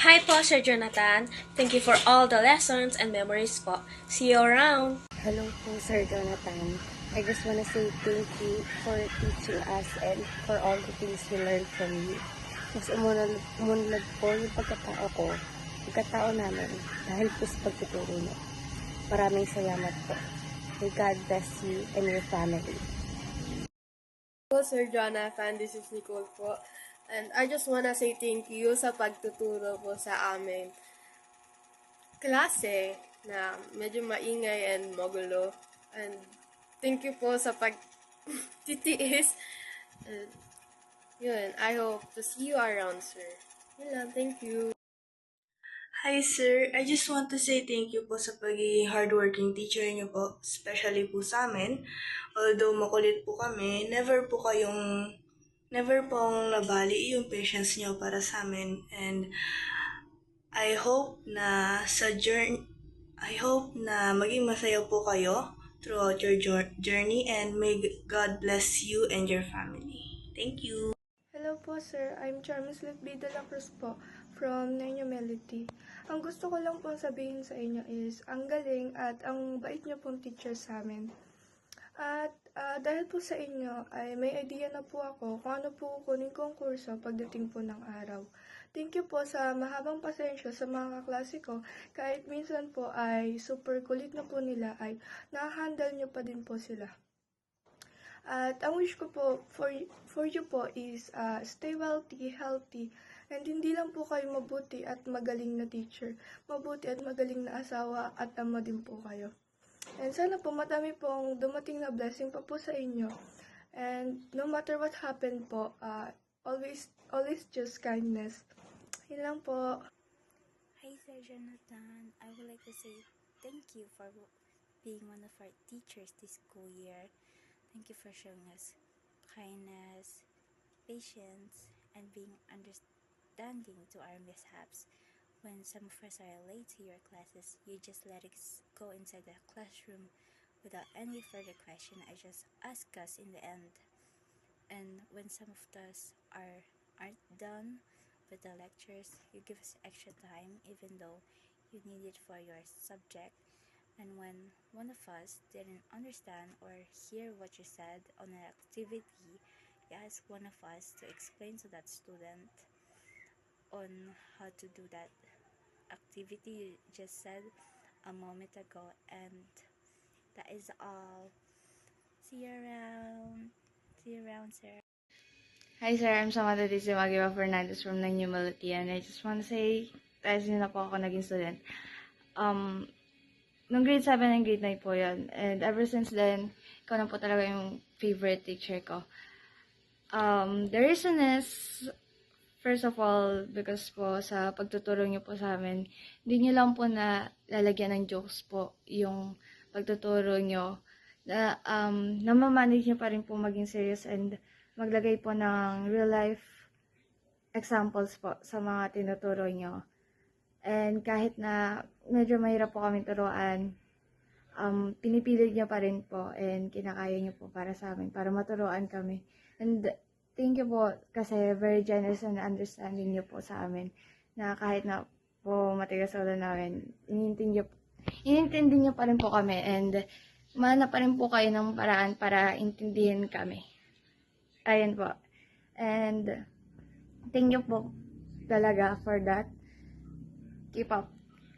Hi po, Sir Jonathan. Thank you for all the lessons and memories po. See you around. Hello po, Sir Jonathan. I just want to say thank you for teaching us and for all the things we learned from you. Mas umunlad po yung pagkatao namin, dahil po sa pagtuturo niyo. Maraming salamat po. May God bless you and your family. Hello, Sir Jonathan. This is Nicole po. And I just wanna say thank you sa pagtuturo po sa amin klase na medyo maingay and magulo. And thank you po sa pagtitiis. And yun, I hope to see you around, sir. Yun lang, thank you. Hi sir, I just want to say thank you po sa pagiging hardworking teacher niyo po, especially po sa amin. Although makulit po kami, never pong nabali yung patience niyo para sa amin. And I hope na maging masaya po kayo throughout your journey, and may God bless you and your family. Thank you. Hello po sir, I'm Charmis Lutby de la Cruz po from Nino Melody. Ang gusto ko lang pong sabihin sa inyo is, ang galing at ang bait niyo pong teacher sa amin. At dahil po sa inyo ay may idea na po ako kung ano po kunin kong kurso pagdating po ng araw. Thank you po sa mahabang pasensya sa mga kaklase ko, kahit minsan po ay super kulit na po nila ay na-handle niyo pa din po sila. At ang wish ko po for you po is stay wealthy, healthy, and hindi lang po kayo mabuti at magaling na teacher, mabuti at magaling na asawa at ama din po kayo. And sana po madami pong dumating na blessing pa po sa inyo. And no matter what happened po, always just kindness. Yun lang po. Hi Sir Jonathan, I would like to say thank you for being one of our teachers this school year. Thank you for showing us kindness, patience, and being understanding to our mishaps. When some of us are late to your classes, you just let it go inside the classroom without any further question. I just ask us in the end. And when some of us aren't done with the lectures, you give us extra time even though you need it for your subject. And when one of us didn't understand or hear what you said on an activity, you ask one of us to explain to that student on how to do that activity you just said a moment ago. And that is all. See you around. See you around, sir. Hi sir, I'm Samantha Dizzy Magiwa Fernandez from Nine Humility, and I just want to say, dahil na po ako naging student. Nung grade 7 and grade 9 po yun. And ever since then, ikaw na po talaga yung favorite teacher ko. The reason is, first of all, because po sa pagtuturo niyo po sa amin, hindi niyo lang po na lalagyan ng jokes po yung pagtuturo niyo. Namamanage niyo pa rin po maging serious and maglagay po ng real life examples po sa mga tinuturo niyo. And kahit na medyo mahirap po kami turuan, pinipilit niyo pa rin po and kinakaya niyo po para sa amin, para maturuan kami. And thank you po kasi very generous and understanding niyo po sa amin na kahit na po matigas ulo namin, inintindi niyo pa rin po kami and mana pa rin po kayo ng paraan para intindihin kami. Ayun po. And thank you po talaga for that. Keep up.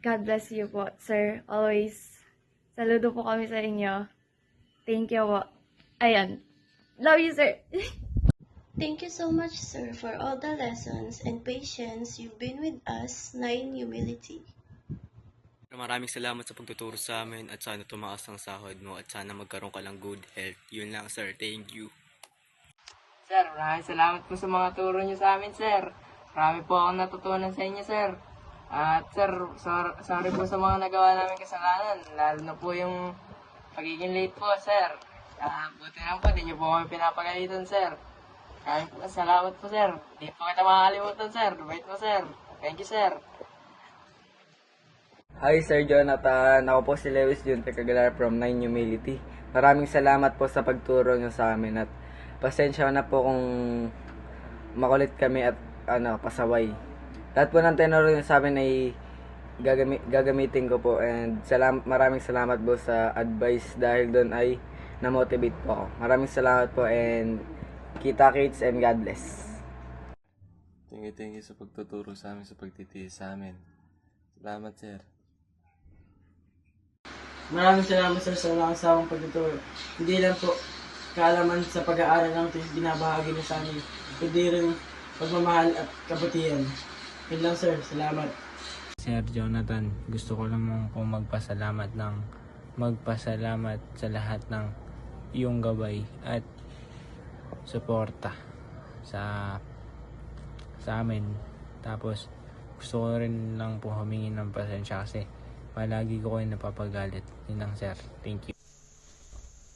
God bless you po, sir. Always. Saludo po kami sa inyo. Thank you po. Ayan. Love you, sir. Thank you so much, sir, for all the lessons and patience you've been with us. 9 Humility. Maraming salamat sa pagtuturo sa amin at sana tumaas ang sahod mo at sana magkaroon ka ng good health. Yun lang, sir. Thank you. Sir, maraming salamat po sa mga turo niyo sa amin, sir. Marami po akong natutunan sa inyo, sir. At sir, sorry po sa mga nagawa namin kasalanan, lalo na po yung pagiging late po, sir. Buti lang po, di niyo po kami pinapagalitan, sir. Maraming po salamat po, sir. Di po kita makakalimutan, sir. Bait po, sir. Thank you, sir. Hi Sir Jonathan, ako po si Lewis Junter Cagalar from Nine Humility. Maraming salamat po sa pagturo niyo sa amin at pasensya na po kung makulit kami at pasaway. Lahat po ng tinuro niyo sa amin ay gagamitin ko po, and maraming salamat po sa advice, dahil doon ay na-motivate po ako. Maraming salamat po, and kita-kits and God bless. Thank you sa pagtuturo sa amin, sa pagtitiis sa amin. Salamat, sir. Maraming salamat sir sa walang asawang pagtuturo. Hindi lang po kaalaman sa pag-aaral lang ito yung binabahagi niyo sa amin, kundi rin pagmamahal at kabutihan. Yun lang sir, salamat. Sir Jonathan, gusto ko lang pong magpasalamat sa lahat ng iyong gabay at suporta sa amin. Tapos gusto ko rin lang po humingi ng pasensya kasi palagi ko kayo napapagalit. Yun lang sir, thank you.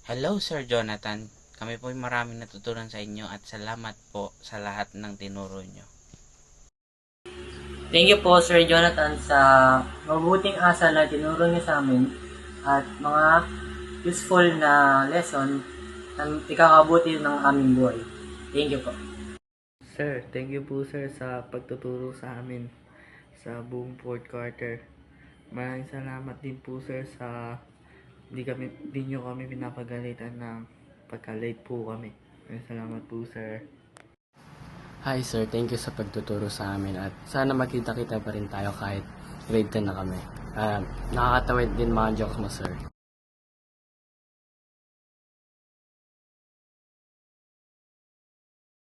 Hello Sir Jonathan, kami po maraming natutunan sa inyo at salamat po sa lahat ng tinuro nyo. Thank you po Sir Jonathan sa mabuting asal na tinuro niyo sa amin at mga useful na lesson na ikakabuti ng aming buhay. Thank you po. Sir, thank you po sir sa pagtuturo sa amin sa buong 4th quarter. Maraming salamat din po sir sa di nyo kami pinapagalitan ng pagka-late po kami. Maraming salamat po sir. Hi sir, thank you sa pagtuturo sa amin at sana makita-kita pa rin tayo kahit grade 10 na kami. Nakakatawid din mga jokes mo sir.